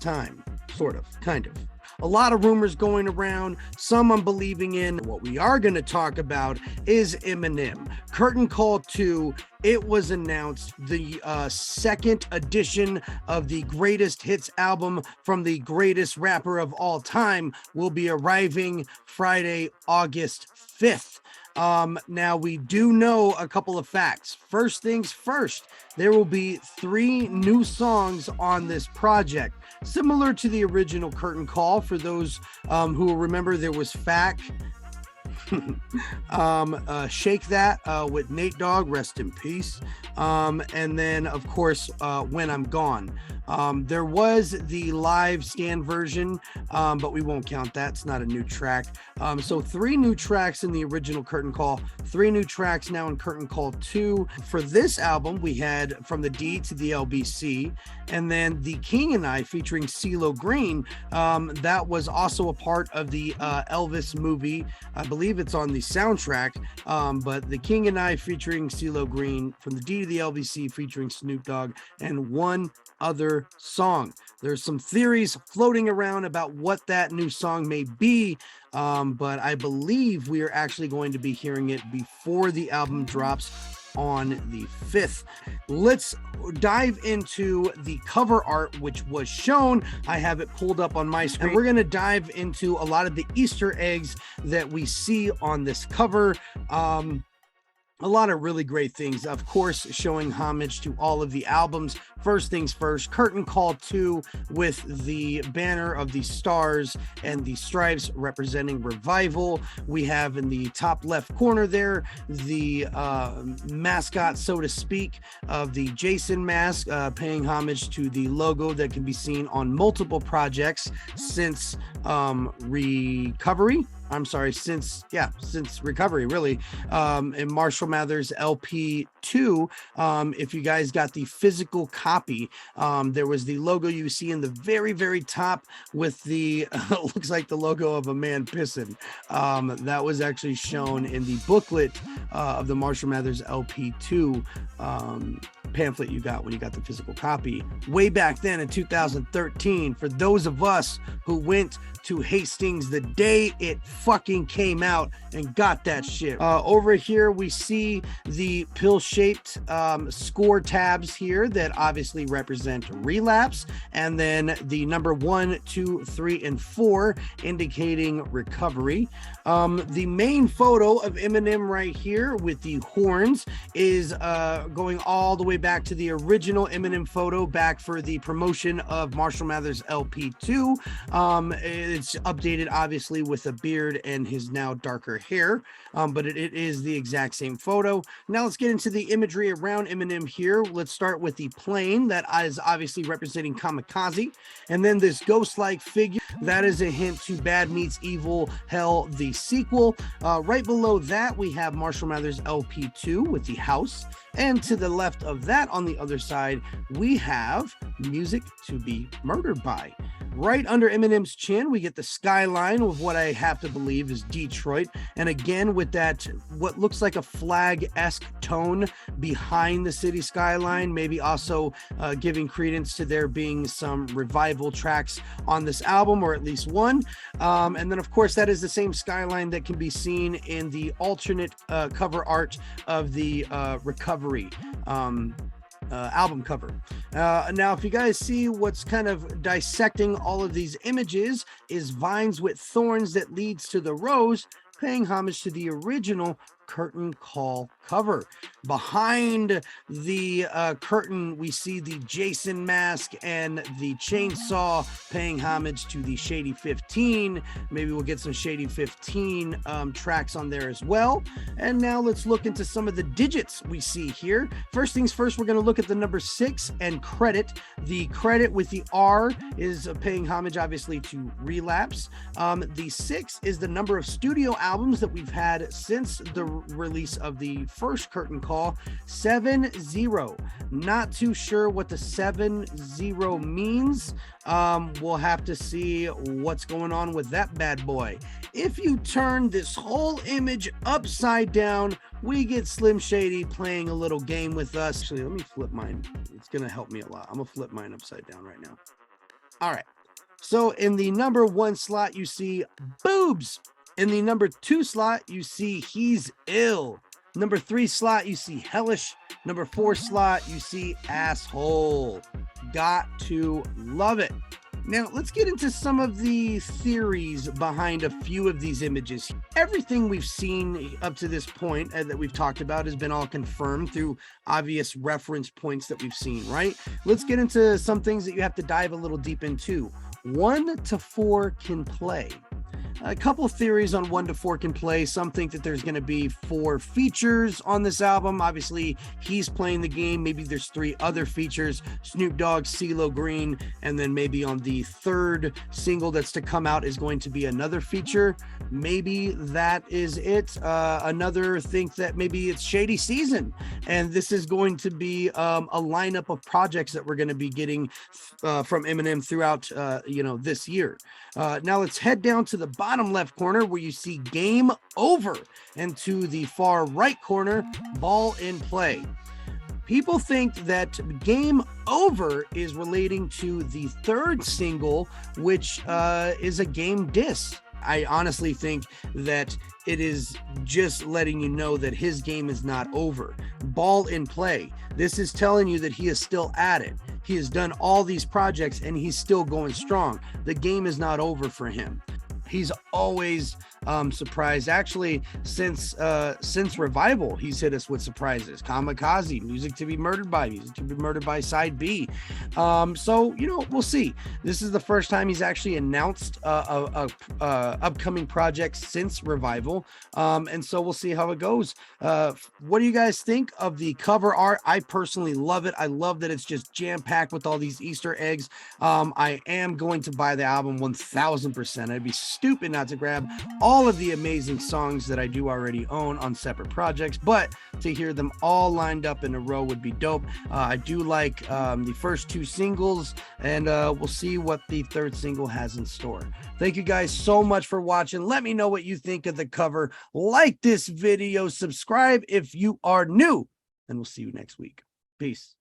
time, sort of, kind of. A lot of rumors going around, some I'm believing in. What we are going to talk about is Eminem. Curtain Call 2, it was announced the second edition of the greatest hits album from the greatest rapper of all time will be arriving Friday, August 5th. Now we do know a couple of facts. First things first, there will be 3 new songs on this project, similar to the original Curtain Call. For those who will remember, there was Fack, Shake That with Nate Dogg, rest in peace, and then of course When I'm Gone. There was the live stand version, but we won't count that. It's not a new track. So 3 new tracks in the original Curtain Call, 3 new tracks now in Curtain Call 2. For this album, we had From the D to the LBC, and then The King and I featuring CeeLo Green. That was also a part of the Elvis movie. I believe it's on the soundtrack, but The King and I featuring CeeLo Green, From the D to the LBC featuring Snoop Dogg, and one other song. There's some theories floating around about what that new song may be, but I believe we are actually going to be hearing it before the album drops on the 5th. Let's dive into the cover art, which was shown. I have it pulled up on my screen, and we're going to dive into a lot of the Easter eggs that we see on this cover. A lot of really great things, of course, showing homage to all of the albums. First things first, Curtain Call 2 with the banner of the stars and the stripes representing revival. We have in the top left corner there the mascot, so to speak, of the Jason mask, paying homage to the logo that can be seen on multiple projects since Recovery. Since Recovery, really. In Marshall Mathers LP 2, if you guys got the physical copy, there was the logo you see in the very, very top with the, looks like the logo of a man pissing. That was actually shown in the booklet of the Marshall Mathers LP 2 pamphlet you got when you got the physical copy. Way back then in 2013, for those of us who went to Hastings the day it fucking came out and got that shit. Over here we see the pill-shaped score tabs here that obviously represent Relapse, and then the number 1, 2, 3, and 4 indicating Recovery. The main photo of Eminem right here with the horns is going all the way back to the original Eminem photo back for the promotion of Marshall Mathers LP 2. It's updated obviously with a beard and his now darker hair, but it is the exact same photo. Now let's get into the imagery around Eminem here. Let's start with the plane that is obviously representing Kamikaze, and then this ghost-like figure that is a hint to Bad Meets Evil Hell, the sequel. Right below that we have Marshall Mathers LP 2 with the house, and to the left of that on the other side we have Music to Be Murdered By. Right under Eminem's chin, we get the skyline of what I have to believe is Detroit. And again, with that, what looks like a flag-esque tone behind the city skyline, maybe also giving credence to there being some revival tracks on this album, or at least one. And then, of course, that is the same skyline that can be seen in the alternate cover art of the Recovery album cover. Now, if you guys see what's kind of dissecting all of these images is vines with thorns that leads to the rose, paying homage to the original Curtain Call cover. Behind the curtain, we see the Jason mask and the chainsaw, paying homage to the Shady 15. Maybe we'll get some Shady 15 tracks on there as well. And now let's look into some of the digits we see here. First things first, we're going to look at the number 6 and credit. The credit with the R is paying homage obviously to Relapse. The 6 is the number of studio albums that we've had since the release of the first Curtain Call. 7-0. Not too sure what the 7-0 means. We'll have to see what's going on with that bad boy. If you turn this whole image upside down, we get Slim Shady playing a little game with us. Actually, let me flip mine. It's gonna help me a lot. I'm gonna flip mine upside down right now. All right. So in the number 1 slot, you see boobs. In the number 2 slot, you see he's ill. Number 3 slot, you see hellish. Number 4 slot, you see asshole. Got to love it. Now, let's get into some of the theories behind a few of these images. Everything we've seen up to this point that we've talked about has been all confirmed through obvious reference points that we've seen, right? Let's get into some things that you have to dive a little deep into. 1 to 4 can play. A couple of theories on 1 to 4 can play. Some think that there's going to be 4 features on this album. Obviously, he's playing the game. Maybe there's 3 other features: Snoop Dogg, CeeLo Green, and then maybe on the 3rd single that's to come out is going to be another feature. Maybe that is it. Another think that maybe it's Shady Season, and this is going to be a lineup of projects that we're going to be getting from Eminem throughout this year. Now let's head down to the bottom left corner where you see Game Over, and to the far right corner, Ball in Play. People think that Game Over is relating to the 3rd single, which is a game diss. I honestly think that it is just letting you know that his game is not over. Ball in Play. This is telling you that he is still at it. He has done all these projects and he's still going strong. The game is not over for him. He's always surprised. Actually, since Revival, he's hit us with surprises. Kamikaze, Music to be Murdered By, Music to be Murdered By Side B. So we'll see. This is the first time he's actually announced a upcoming project since Revival, and so we'll see how it goes. What do you guys think of the cover art? I personally love it. I love that it's just jam-packed with all these Easter eggs. I am going to buy the album 1000%. I'd be stupid not to grab all of the amazing songs that I do already own on separate projects, but to hear them all lined up in a row would be dope. I do like the first 2 singles, and we'll see what the 3rd single has in store. Thank you guys so much for watching. Let me know what you think of the cover. Like this video, subscribe if you are new, and we'll see you next week. Peace.